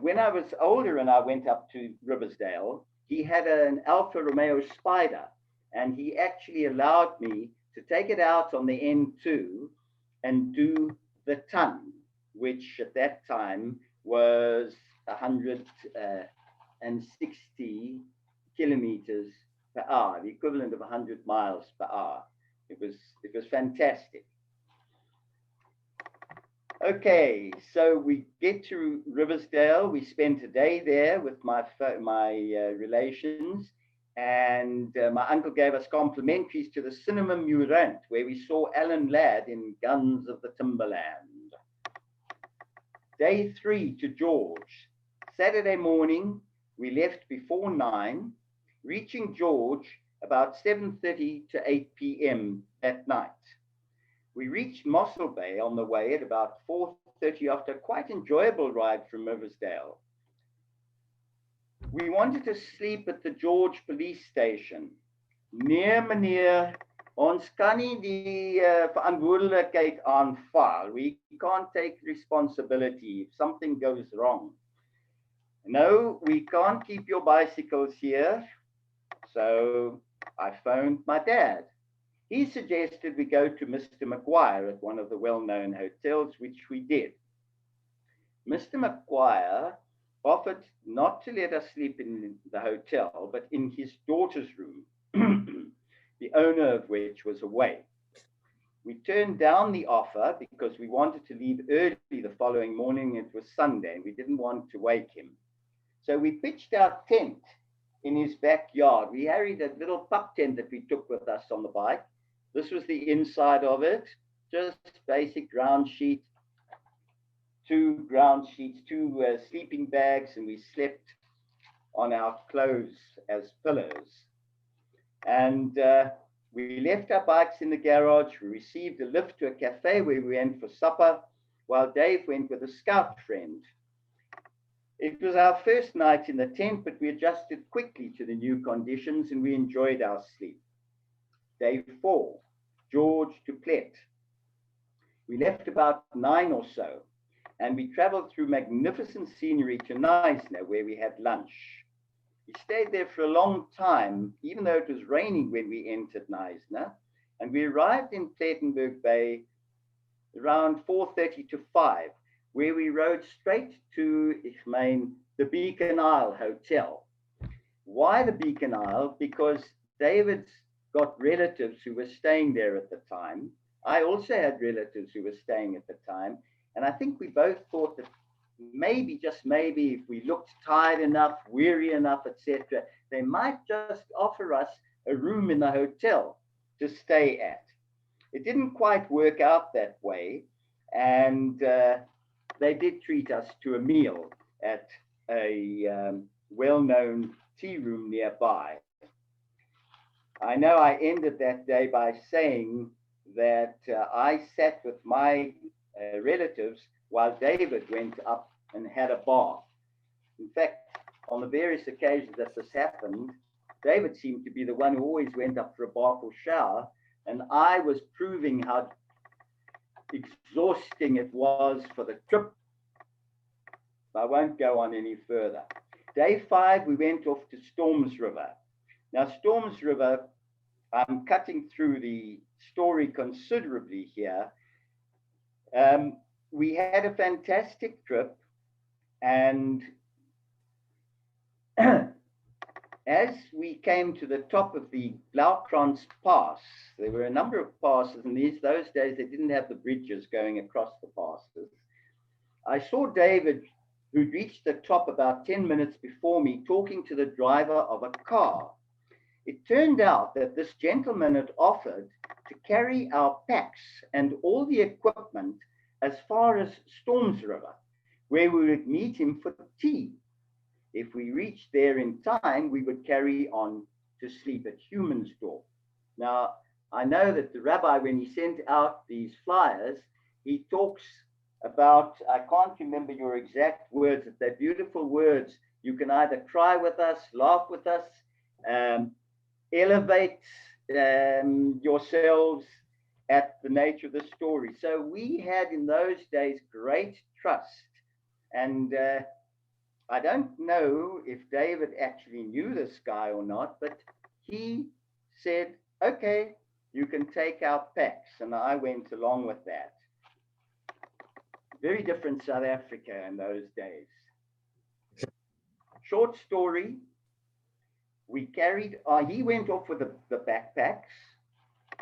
When I was older and I went up to Riversdale, he had an Alfa Romeo Spider, and he actually allowed me to take it out on the N2 and do the ton, which at that time was 160 kilometers per hour, the equivalent of 100 miles per hour. It was fantastic. Okay, so we get to Riversdale. We spent a day there with my relations, and my uncle gave us complimentaries to the Cinema Murant, where we saw Alan Ladd in Guns of the Timberland. Day 3 to George. Saturday morning, we left before 9, reaching George about 7:30 to 8 p.m. at night. We reached Mossel Bay on the way at about 4:30 after a quite enjoyable ride from Riversdale. We wanted to sleep at the George police station. Nee, meneer, ons kan nie die verantwoordelikheid aanvaar. We can't take responsibility if something goes wrong. No, we can't keep your bicycles here. So I phoned my dad. He suggested we go to Mr. McGuire at one of the well-known hotels, which we did. Mr. McGuire offered not to let us sleep in the hotel, but in his daughter's room, the owner of which was away. We turned down the offer because we wanted to leave early the following morning. It was Sunday, and we didn't want to wake him. So we pitched our tent in his backyard. We carried a little pup tent that we took with us on the bike. This was the inside of it, just basic ground sheet, two ground sheets, two sleeping bags, and we slept on our clothes as pillows. And we left our bikes in the garage. We received a lift to a cafe where we went for supper, while Dave went with a scout friend. It was our first night in the tent, but we adjusted quickly to the new conditions and we enjoyed our sleep. Day 4, George to Plet. We left about 9 or so, and we traveled through magnificent scenery to Neisner, where we had lunch. We stayed there for a long time, even though it was raining when we entered Neisner, and we arrived in Plettenberg Bay around 4:30 to 5, where we rode straight to the Beacon Isle Hotel. Why the Beacon Isle? Because David's got relatives who were staying there at the time. I also had relatives who were staying at the time. And I think we both thought that maybe, just maybe, if we looked tired enough, weary enough, etc., they might just offer us a room in the hotel to stay at. It didn't quite work out that way. And they did treat us to a meal at a well-known tea room nearby. I know I ended that day by saying that I sat with my relatives while David went up and had a bath. In fact, on the various occasions that this happened, David seemed to be the one who always went up for a bath or shower, and I was proving how exhausting it was for the trip. I won't go on any further. Day 5, we went off to Storms River. Now, Storms River, I'm cutting through the story considerably here. We had a fantastic trip, and as we came to the top of the Blaukrans Pass, there were a number of passes, and those days they didn't have the bridges going across the passes. I saw David, who'd reached the top about 10 minutes before me, talking to the driver of a car. It turned out that this gentleman had offered to carry our packs and all the equipment as far as Storms River, where we would meet him for tea. If we reached there in time, we would carry on to sleep at Humansdorp. Now, I know that the rabbi, when he sent out these flyers, he talks about, I can't remember your exact words, but they're beautiful words. You can either cry with us, laugh with us, elevate yourselves, at the nature of the story. So we had in those days great trust. And I don't know if David actually knew this guy or not, but he said, okay, you can take our packs. And I went along with that. Very different South Africa in those days. Short story, we carried on. He went off with the backpacks.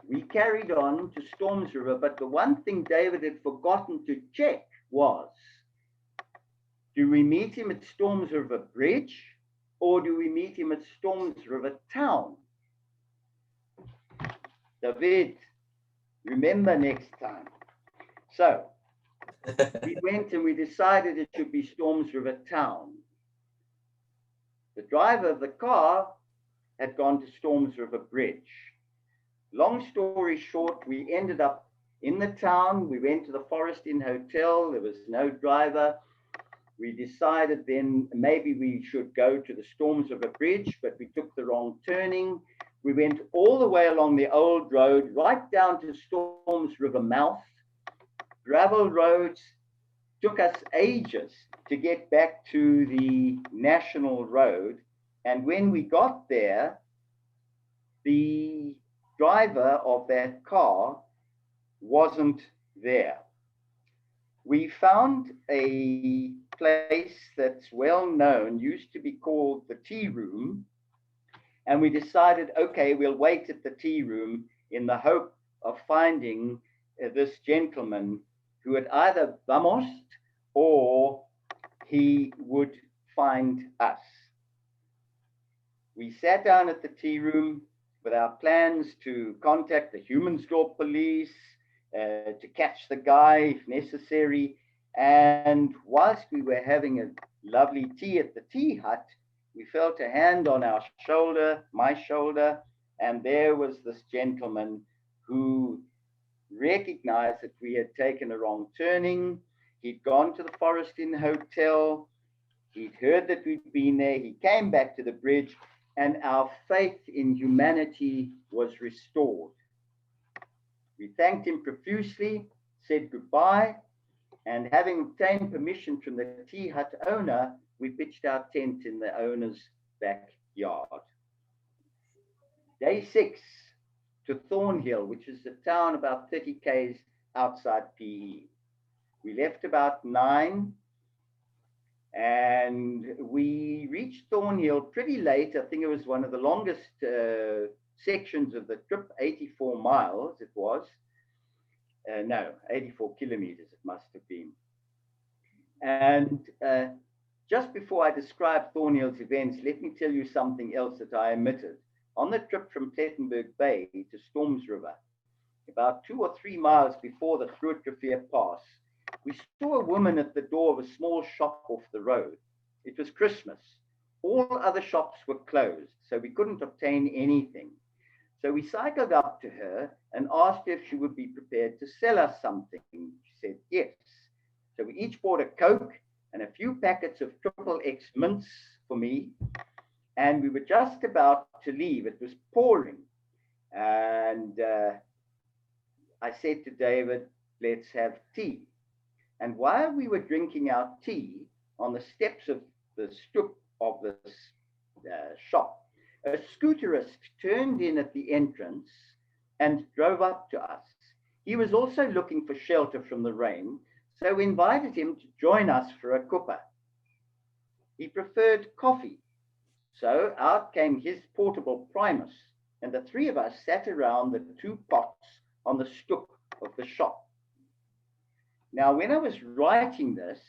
We carried on to Storms River, but the one thing David had forgotten to check was, do we meet him at Storms River Bridge or do we meet him at Storms River Town? David, remember next time. So we went and we decided it should be Storms River Town. The driver of the car had gone to Storms River Bridge. Long story short, we ended up in the town. We went to the Forest Inn Hotel. There was no driver. We decided then maybe we should go to the Storms River Bridge, but we took the wrong turning. We went all the way along the old road, right down to Storms River mouth. Gravel roads, took us ages to get back to the national road. And when we got there, the driver of that car wasn't there. We found a place that's well known, used to be called the Tea Room, and we decided, okay, we'll wait at the tea room in the hope of finding this gentleman who had either vamoosed or he would find us. We sat down at the tea room with our plans to contact the Humansdorp police, to catch the guy if necessary. And whilst we were having a lovely tea at the tea hut, we felt a hand on our shoulder, my shoulder, and there was this gentleman who recognized that we had taken a wrong turning. He'd gone to the Forest Inn Hotel. He'd heard that we'd been there. He came back to the bridge, and our faith in humanity was restored. We thanked him profusely, said goodbye, and having obtained permission from the tea hut owner, we pitched our tent in the owner's backyard. Day 6 to Thorn Hill, which is a town about 30 k's outside PE. We left about 9 and we reached Thorn Hill pretty late. I think it was one of the longest sections of the trip, 84 miles it was. No, 84 kilometers it must have been. And just before I describe Thorn Hill's events, let me tell you something else that I omitted. On the trip from Plettenberg Bay to Storms River, about 2 or 3 miles before the Grootrivier Pass, we saw a woman at the door of a small shop off the road. It was Christmas. All other shops were closed, so we couldn't obtain anything. So we cycled up to her and asked her if she would be prepared to sell us something. She said yes. So we each bought a Coke and a few packets of XXX mints for me. And we were just about to leave. It was pouring. And I said to David, let's have tea. And while we were drinking our tea on the steps of the stoep of this shop, a scooterist turned in at the entrance and drove up to us. He was also looking for shelter from the rain, so we invited him to join us for a cuppa. He preferred coffee, so out came his portable Primus, and the 3 of us sat around the 2 pots on the stoep of the shop. Now, when I was writing this,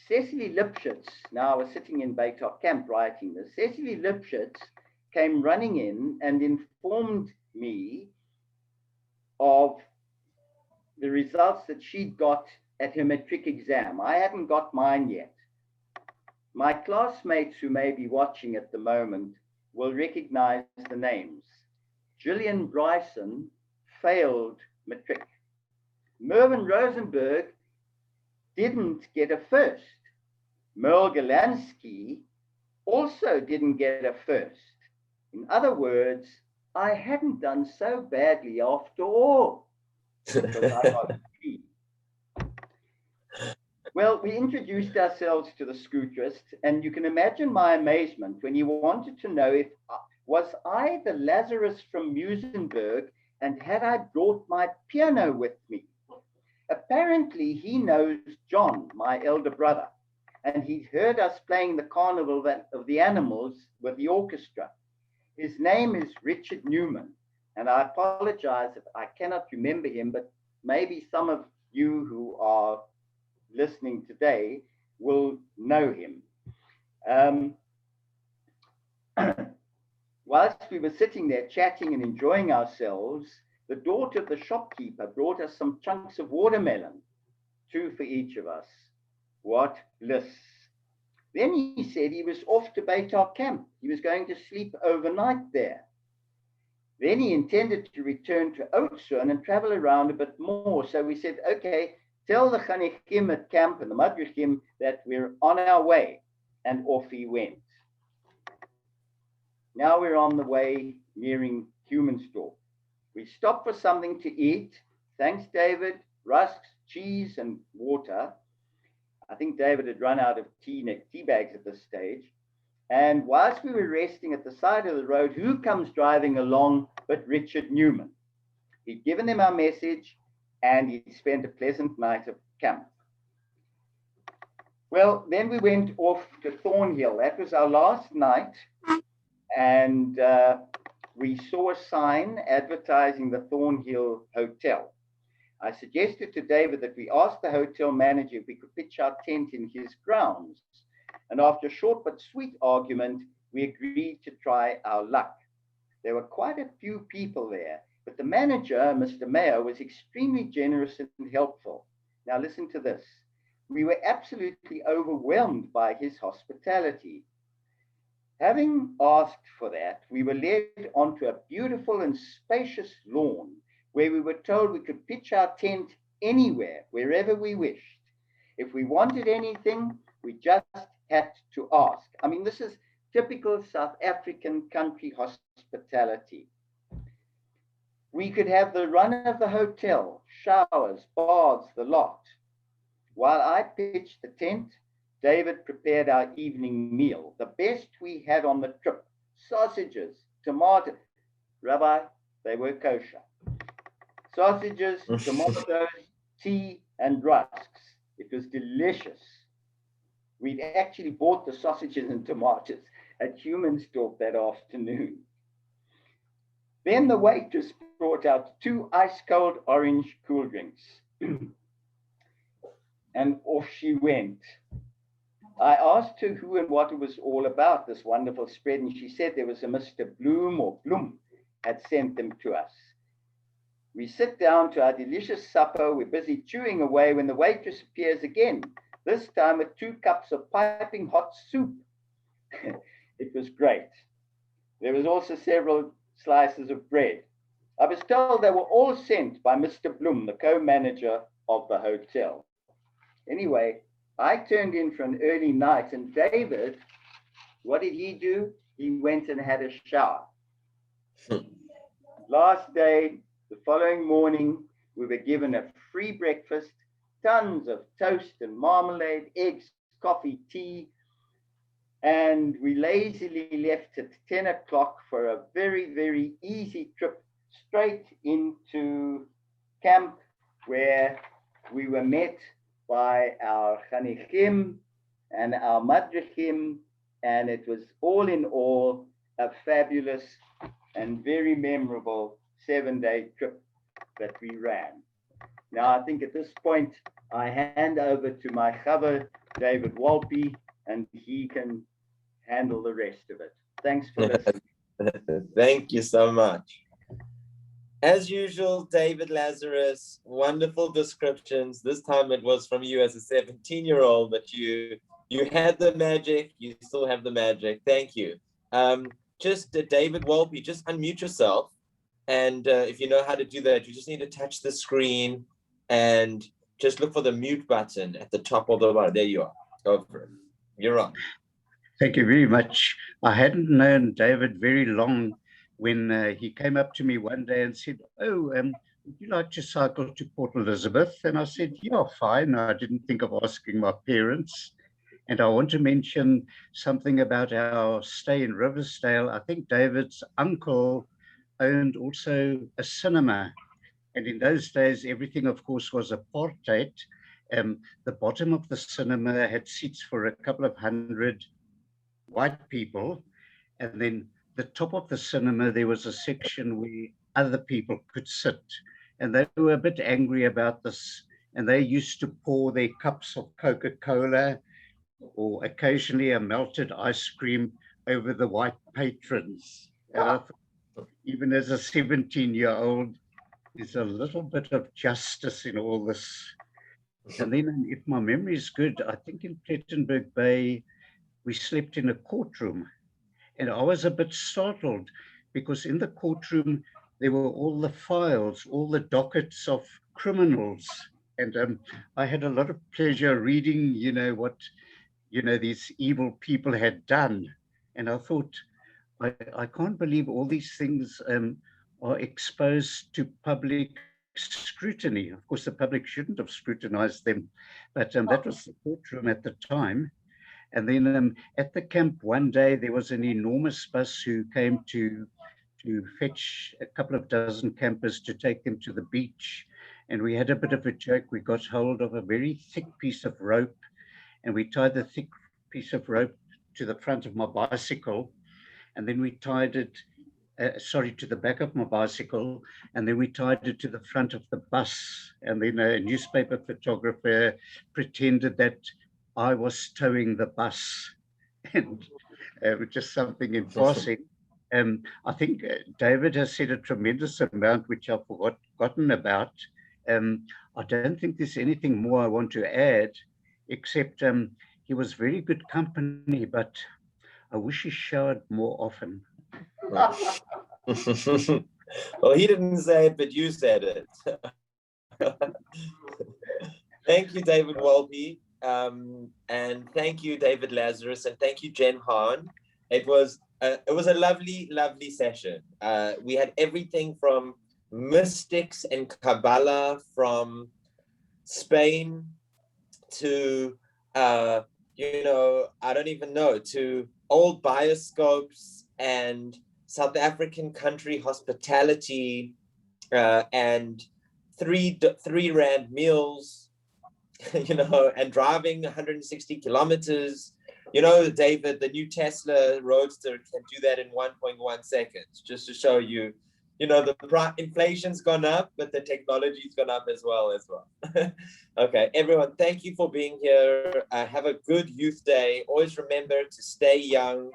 Cecily Lipschitz, now I was sitting in Baytop Camp writing this, Cecily Lipschitz came running in and informed me of the results that she'd got at her matric exam. I hadn't got mine yet. My classmates who may be watching at the moment will recognize the names. Gillian Bryson failed matric. Mervyn Rosenberg didn't get a first. Merle Galansky also didn't get a first. In other words, I hadn't done so badly after all, because I got tea. Well, we introduced ourselves to the scooterist, and you can imagine my amazement when he wanted to know if was I the Lazarus from Musenberg, and had I brought my piano with me. Apparently, he knows John, my elder brother, and he'd heard us playing the Carnival of the Animals with the orchestra. His name is Richard Newman, and I apologize if I cannot remember him, but maybe some of you who are listening today will know him. Whilst we were sitting there chatting and enjoying ourselves, the daughter of the shopkeeper brought us some chunks of watermelon, 2 for each of us. What bliss. Then he said he was off to Beitar camp. He was going to sleep overnight there. Then he intended to return to Oudtshoorn and travel around a bit more. So we said, okay, tell the Chanichim at camp and the Madrichim that we're on our way. And off he went. Now we're on the way nearing Humansdorp. We stopped for something to eat. Thanks, David. Rusks, cheese, and water. I think David had run out of tea bags at this stage. And whilst we were resting at the side of the road, who comes driving along but Richard Newman? He'd given them our message, and he'd spent a pleasant night of camp. Well, then we went off to Thorn Hill. That was our last night, and we saw a sign advertising the Thorn Hill Hotel. I suggested to David that we ask the hotel manager if we could pitch our tent in his grounds. And after a short but sweet argument, we agreed to try our luck. There were quite a few people there, but the manager, Mr. Mayer, was extremely generous and helpful. Now listen to this. We were absolutely overwhelmed by his hospitality. Having asked for that, we were led onto a beautiful and spacious lawn where we were told we could pitch our tent anywhere, wherever we wished. If we wanted anything, we just had to ask. I mean, this is typical South African country hospitality. We could have the run of the hotel, showers, baths, the lot. While I pitched the tent, David prepared our evening meal, the best we had on the trip. Sausages, tomatoes. Rabbi, they were kosher. Sausages, tomatoes, tea, and rusks. It was delicious. We'd actually bought the sausages and tomatoes at Humansdorp that afternoon. Then the waitress brought out 2 ice-cold orange cool drinks. And off she went. I asked her who and what it was all about, this wonderful spread, and she said there was a Mr. Bloom or Bloom had sent them to us. We sit down to our delicious supper. We're busy chewing away when the waitress appears again, this time with 2 cups of piping hot soup. It was great. There was also several slices of bread. I was told they were all sent by Mr. Bloom, the co-manager of the hotel. Anyway, I turned in for an early night, and David, what did he do? He went and had a shower. Last day, the following morning, we were given a free breakfast, tons of toast and marmalade, eggs, coffee, tea, and we lazily left at 10 o'clock for a very, very easy trip straight into camp, where we were met by our Chanichim and our Madrichim, and it was all in all a fabulous and very memorable 7-day trip that we ran. Now, I think at this point, I hand over to my Chaver, David Walpe, and he can handle the rest of it. Thanks for listening. Thank you so much. As usual, David Lazarus, wonderful descriptions. This time it was from you as a 17-year-old, but you had the magic. You still have the magic. Thank you. David Walpe, just unmute yourself. And if you know how to do that, you just need to touch the screen and just look for the mute button at the top of the bar. There you are. Go for it. You're on. Thank you very much. I hadn't known David very long when he came up to me one day and said, "Oh, would you like to cycle to Port Elizabeth?" And I said, "Yeah, fine." I didn't think of asking my parents. And I want to mention something about our stay in Riversdale. I think David's uncle owned also a cinema. And in those days, everything, of course, was apartheid. The bottom of the cinema had seats for a couple of hundred white people. And then the top of the cinema, there was a section where other people could sit. And they were a bit angry about this. And they used to pour their cups of Coca-Cola or occasionally a melted ice cream over the white patrons. And I thought, even as a 17-year-old, there's a little bit of justice in all this. And then, if my memory is good, I think in Plettenberg Bay, we slept in a courtroom. And I was a bit startled because in the courtroom, there were all the files, all the dockets of criminals. And I had a lot of pleasure reading, what these evil people had done. And I thought, I can't believe all these things are exposed to public scrutiny. Of course, the public shouldn't have scrutinized them, but that was the courtroom at the time. And then at the camp one day, there was an enormous bus who came to fetch a couple of dozen campers to take them to the beach. And we had a bit of a joke. We got hold of a very thick piece of rope, and we tied the thick piece of rope to the front of my bicycle, and then we tied it, to the back of my bicycle, and then we tied it to the front of the bus. And then a newspaper photographer pretended that I was towing the bus, and just something in passing. I think David has said a tremendous amount, which I've forgotten about. I don't think there's anything more I want to add, except he was very good company, but I wish he showered more often. Well, he didn't say it, but you said it. Thank you, David Walby. And thank you, David Lazarus, and thank you, Jen Hahn. It was a lovely, lovely session. We had everything from mystics and Kabbalah from Spain to I don't even know, to old bioscopes and South African country hospitality and three rand meals, and driving 160 kilometers. David, the new Tesla Roadster can do that in 1.1 seconds, just to show you, the inflation's gone up, but the technology's gone up as well. Okay, everyone, thank you for being here. Have a good Youth Day. Always remember to stay young.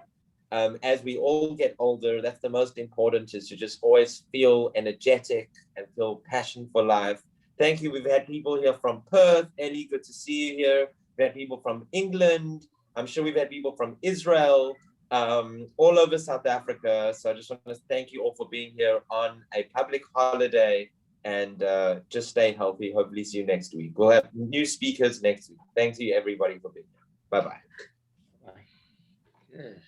As we all get older, that's the most important, is to just always feel energetic and feel passion for life. Thank you. We've had people here from Perth. Ellie, good to see you here. We've had people from England. I'm sure we've had people from Israel, all over South Africa. So I just want to thank you all for being here on a public holiday, and just stay healthy. Hopefully see you next week. We'll have new speakers next week. Thank you, everybody, for being here. Bye-bye. Bye. Yes.